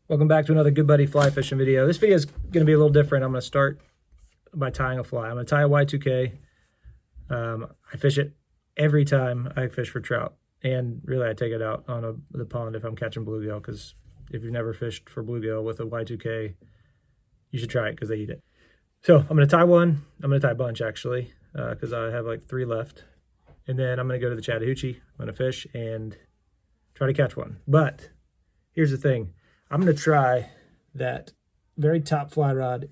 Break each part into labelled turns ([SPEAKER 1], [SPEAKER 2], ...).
[SPEAKER 1] Welcome back to another Good Buddy fly fishing video. This video is going to be a little different. I'm going to start by tying a fly. I'm going to tie a Y2K. I fish it every time I fish for trout. And really I take it out on the pond if I'm catching bluegill, because if you've never fished for bluegill with a Y2K, you should try it because they eat it. So I'm going to tie one. I'm going to tie a bunch actually, because I have like 3 left. And then I'm going to go to the Chattahoochee. I'm going to fish and try to catch one. But here's the thing. I'm going to try that very top fly rod.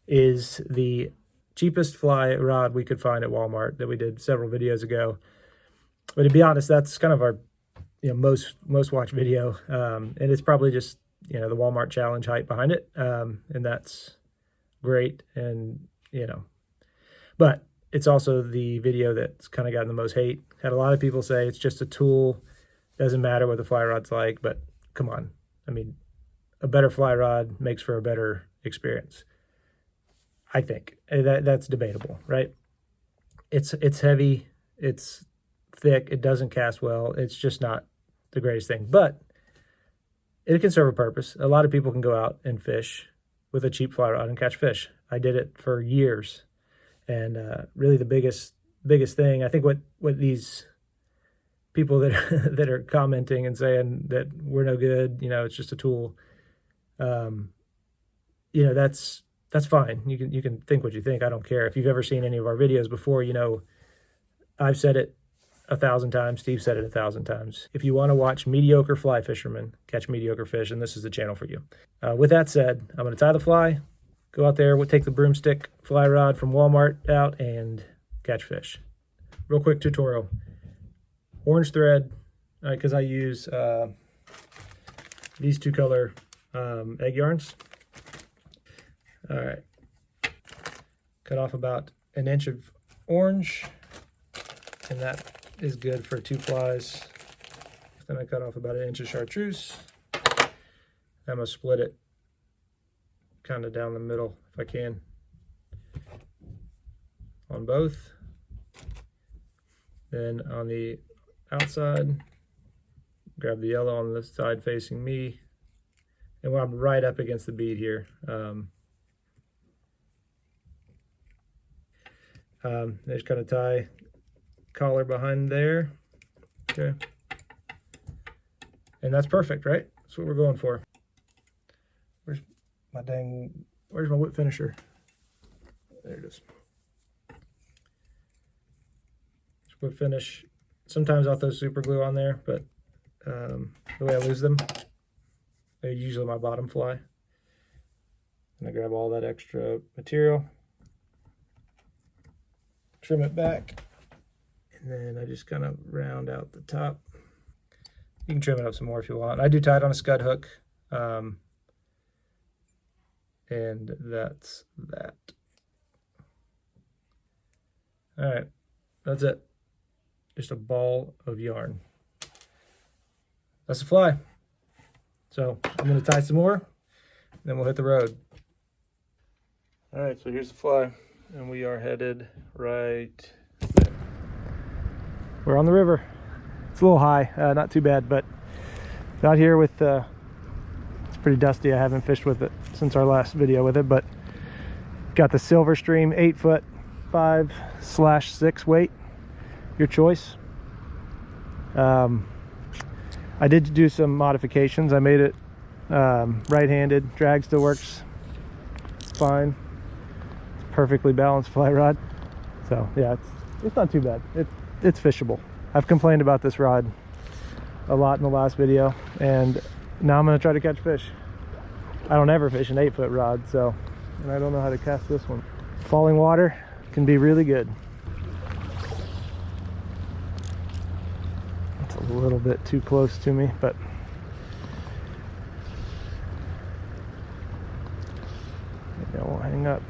[SPEAKER 1] Is the cheapest fly rod we could find at Walmart that we did several videos ago. But to be honest, that's kind of our most watched video. And it's probably just the Walmart challenge hype behind it. And that's great. And but it's also the video that's kind of gotten the most hate. Had a lot of people say it's just a tool, doesn't matter what the fly rod's like, but come on. I mean, a better fly rod makes for a better experience. I think that's debatable, right? It's heavy, it's thick, it doesn't cast well. It's just not the greatest thing, but it can serve a purpose. A lot of people can go out and fish with a cheap fly rod and catch fish. I did it for years, and really the biggest thing, I think, what these people that are commenting and saying that we're no good, it's just a tool. That's fine. You can think what you think. I don't care. If you've ever seen any of our videos before, I've said it 1,000 times. Steve said it 1,000 times. If you want to watch mediocre fly fishermen catch mediocre fish, and this is the channel for you. With that said, I'm going to tie the fly, go out there, we'll take the broomstick fly rod from Walmart out and catch fish. Real quick tutorial. Orange thread, because I use these 2 color egg yarns. All right, cut off about 1 inch of orange, and that is good for 2 flies. Then I cut off about 1 inch of chartreuse. I'm gonna split it kind of down the middle if I can on both. Then on the outside, grab the yellow on the side facing me, and I'm right up against the bead here. Just kind of tie collar behind there. Okay, and that's perfect, right? That's what we're going for. Where's my whip finisher? There it is. Whip finish. Sometimes I'll throw super glue on there, but the way I lose them, they're usually my bottom fly. And I grab all that extra material, trim it back, and then I just kind of round out the top. You can trim it up some more if you want. I do tie it on a scud hook, and that's that. All right, that's it. Just a ball of yarn. That's a fly. So I'm going to tie some more, and then we'll hit the road. All right, so here's the fly, and we are headed right there. We're on the river. It's a little high, not too bad, but out here with it's pretty dusty. I haven't fished with it since our last video with it, but got the Silver Stream 8-foot 5/6 weight, your choice. I did do some modifications. I made it right-handed. Drag still works fine. It's a perfectly balanced fly rod. So yeah, it's not too bad. It's fishable. I've complained about this rod a lot in the last video, and now I'm going to try to catch fish. I don't ever fish an 8-foot rod, and I don't know how to cast this one. Falling water can be really good. It's a little bit too close to me, but maybe I won't hang up.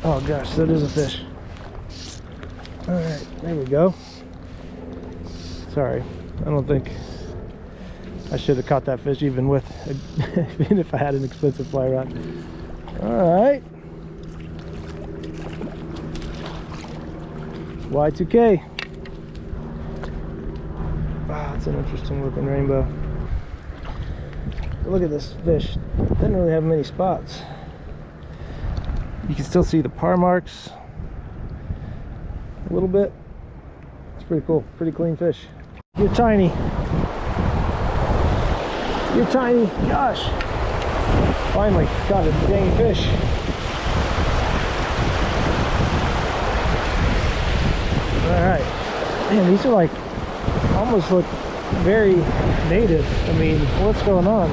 [SPEAKER 1] Oh gosh, that is a fish. All right, there we go. Sorry, I don't think I should have caught that fish even with, even if I had an expensive fly rod. All right. Y2K. Wow, it's an interesting looking rainbow. Look at this fish. Doesn't really have many spots. You can still see the par marks a little bit. It's pretty cool. Pretty clean fish. You're tiny. You're tiny. Gosh. Finally got a dang fish. Alright. Man, these are like almost look very native. I mean, what's going on?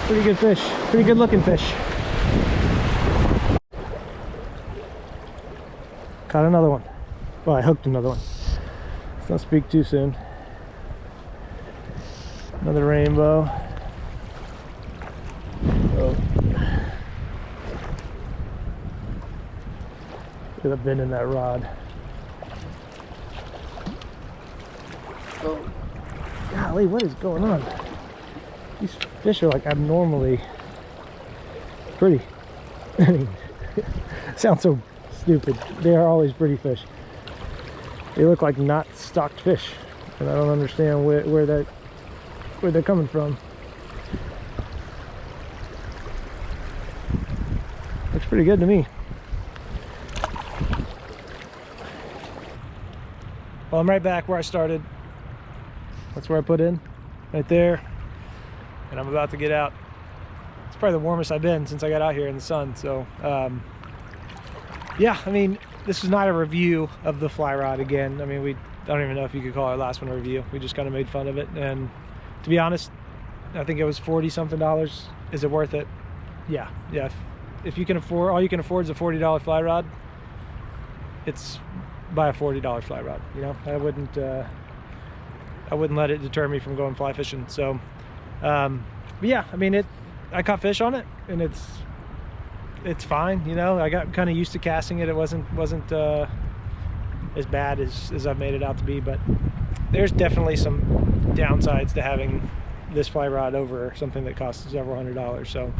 [SPEAKER 1] Pretty good fish. Pretty good looking fish. Caught another one. Well, I hooked another one. Let's not speak too soon. Another rainbow. Oh. Could have been in that rod. Oh. Golly, what is going on? These fish are like abnormally pretty. I mean, sounds so stupid. They are always pretty fish. They look like not stocked fish, and I don't understand where they're coming from. Looks pretty good to me. Well, I'm right back where I started. That's where I put in, right there, and I'm about to get out. It's probably the warmest I've been since I got out here in the sun. So yeah, I mean, this is not a review of the fly rod again. I mean, I don't even know if you could call our last one a review. We just kind of made fun of it, and to be honest, I think it was $40 something. Is it worth it? Yeah. If you can afford, all you can afford is a $40 fly rod, it's buy a $40 fly rod. You know, I wouldn't let it deter me from going fly fishing. So but yeah, I mean, I caught fish on it, and it's fine. You know, I got kind of used to casting it. It wasn't as bad as I've made it out to be, but there's definitely some downsides to having this fly rod over something that costs several $100s. So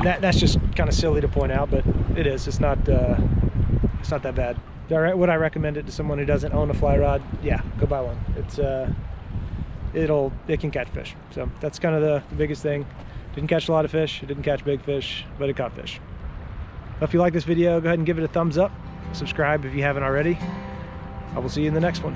[SPEAKER 1] that's just kind of silly to point out, but it is. It's not that bad. Would I recommend it to someone who doesn't own a fly rod? Yeah, go buy one. It can catch fish. So that's kind of the biggest thing. Didn't catch a lot of fish. It didn't catch big fish, but it caught fish. If you like this video, go ahead and give it a thumbs up. Subscribe if you haven't already. I will see you in the next one.